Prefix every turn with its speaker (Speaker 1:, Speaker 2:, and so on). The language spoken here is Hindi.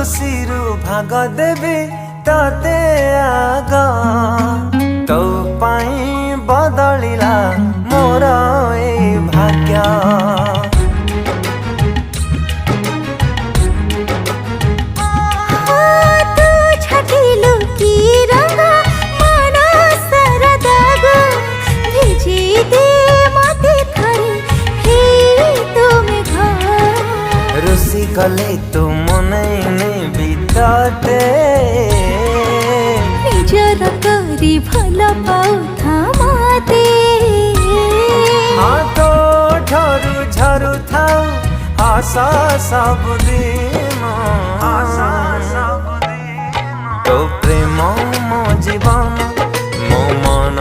Speaker 1: खुशी भाग देवी तते आग तो पाई बदलिला मोर ए भाग्य। रुसी गले तू मनैने बिताते
Speaker 2: निजर करी भल पाउथा माते।
Speaker 1: तो झरु झरु था आशा सबुदिन तो प्रेम मो जीवन मो मन